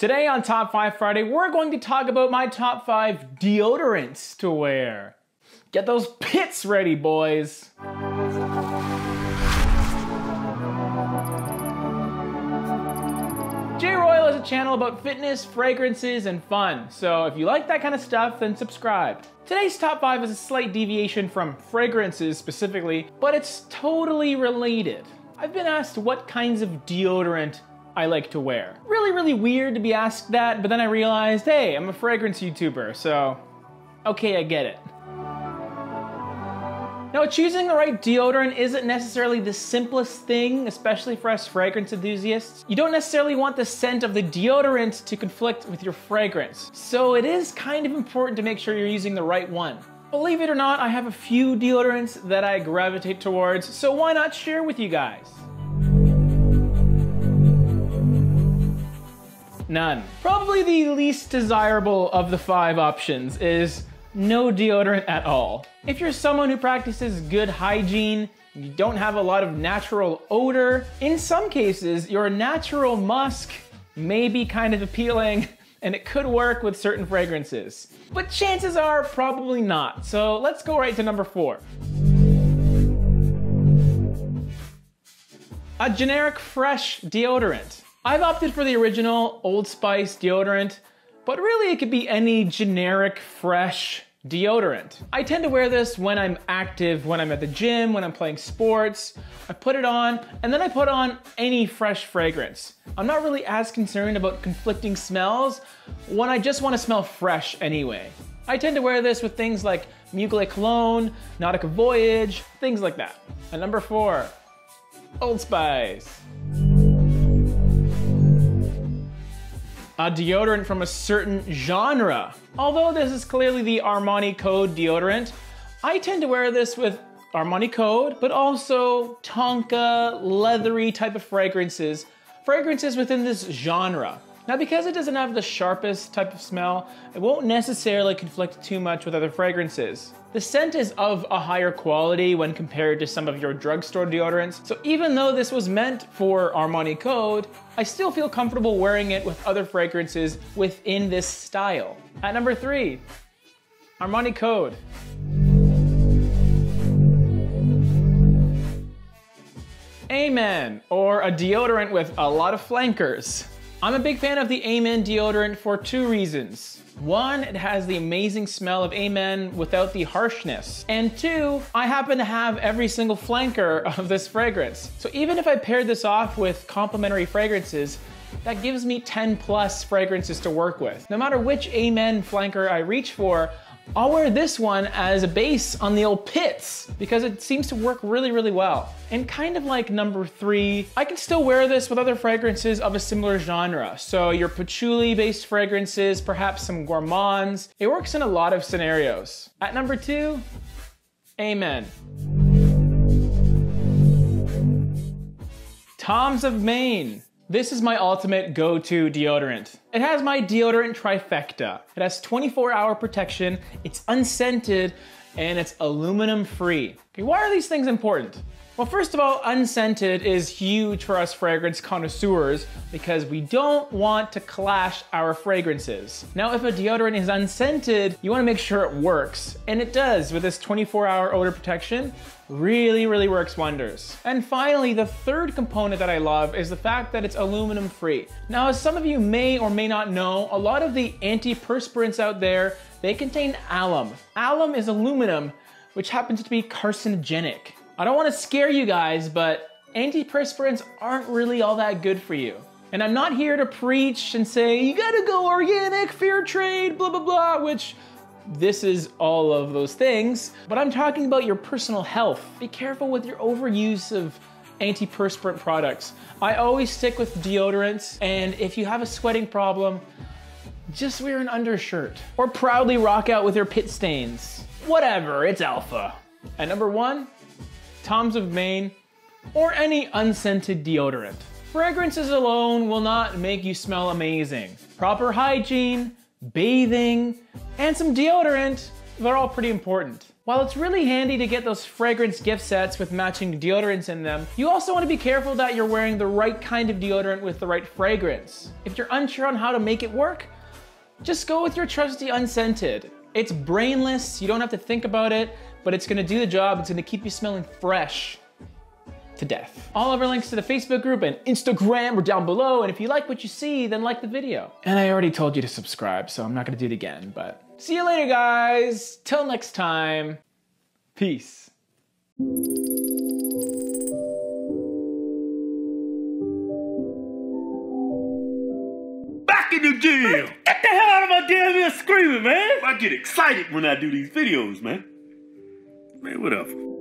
Today on Top 5 Friday, we're going to talk about my top 5 deodorants to wear. Get those pits ready, boys. J-ROYL is a channel about fitness, fragrances, and fun. So if you like that kind of stuff, then subscribe. Today's top 5 is a slight deviation from fragrances specifically, but it's totally related. I've been asked what kinds of deodorant I like to wear. Really weird to be asked that, but then I realized, hey, I'm a fragrance YouTuber, so okay, I get it. Now, choosing the right deodorant isn't necessarily the simplest thing, especially for us fragrance enthusiasts. You don't necessarily want the scent of the deodorant to conflict with your fragrance. So it is kind of important to make sure you're using the right one. Believe it or not, I have a few deodorants that I gravitate towards, so why not share with you guys? None. Probably the least desirable of the 5 options is no deodorant at all. If you're someone who practices good hygiene, you don't have a lot of natural odor, in some cases, your natural musk may be kind of appealing and it could work with certain fragrances. But chances are probably not. So let's go right to number 4. A generic fresh deodorant. I've opted for the original Old Spice deodorant, but really it could be any generic fresh deodorant. I tend to wear this when I'm active, when I'm at the gym, when I'm playing sports. I put it on, and then I put on any fresh fragrance. I'm not really as concerned about conflicting smells when I just want to smell fresh anyway. I tend to wear this with things like Mugler Cologne, Nautica Voyage, things like that. And number 4, Old Spice. A deodorant from a certain genre. Although this is clearly the Armani Code deodorant, I tend to wear this with Armani Code, but also Tonka, leathery type of fragrances within this genre. Now, because it doesn't have the sharpest type of smell, it won't necessarily conflict too much with other fragrances. The scent is of a higher quality when compared to some of your drugstore deodorants, so even though this was meant for Armani Code, I still feel comfortable wearing it with other fragrances within this style. At number 3, Armani Code. Amen, or a deodorant with a lot of flankers. I'm a big fan of the Amen deodorant for 2 reasons. 1, it has the amazing smell of Amen without the harshness. And 2, I happen to have every single flanker of this fragrance. So even if I paired this off with complementary fragrances, that gives me 10 plus fragrances to work with. No matter which Amen flanker I reach for, I'll wear this one as a base on the old pits because it seems to work really well. And kind of like number 3, I can still wear this with other fragrances of a similar genre. So your patchouli based fragrances, perhaps some gourmands. It works in a lot of scenarios. At number 2, Amen. Tom's of Maine. This is my ultimate go-to deodorant. It has my deodorant trifecta. It has 24-hour protection, it's unscented, and it's aluminum free. Okay, why are these things important? Well, first of all, unscented is huge for us fragrance connoisseurs because we don't want to clash our fragrances. Now, if a deodorant is unscented, you want to make sure it works. And it does with this 24-hour odor protection. Really works wonders. And finally, the third component that I love is the fact that it's aluminum free. Now, as some of you may or may not know, a lot of the antiperspirants out there, they contain alum. Alum is aluminum, which happens to be carcinogenic. I don't want to scare you guys, but antiperspirants aren't really all that good for you. And I'm not here to preach and say, you gotta go organic, fair trade, blah, blah, blah, which this is all of those things, but I'm talking about your personal health. Be careful with your overuse of antiperspirant products. I always stick with deodorants, and if you have a sweating problem, just wear an undershirt or proudly rock out with your pit stains. Whatever, it's alpha. At number 1, Tom's of Maine, or any unscented deodorant. Fragrances alone will not make you smell amazing. Proper hygiene, bathing, and some deodorant, they're all pretty important. While it's really handy to get those fragrance gift sets with matching deodorants in them, you also want to be careful that you're wearing the right kind of deodorant with the right fragrance. If you're unsure on how to make it work, just go with your trusty unscented. It's brainless, you don't have to think about it, but it's gonna do the job. It's gonna keep you smelling fresh to death. All of our links to the Facebook group and Instagram are down below, and if you like what you see, then like the video. And I already told you to subscribe, so I'm not gonna do it again, but see you later, guys. Till next time, peace. Back in the gym! Get the hell out of my damn ear screaming, man! I get excited when I do these videos, man. Man, whatever.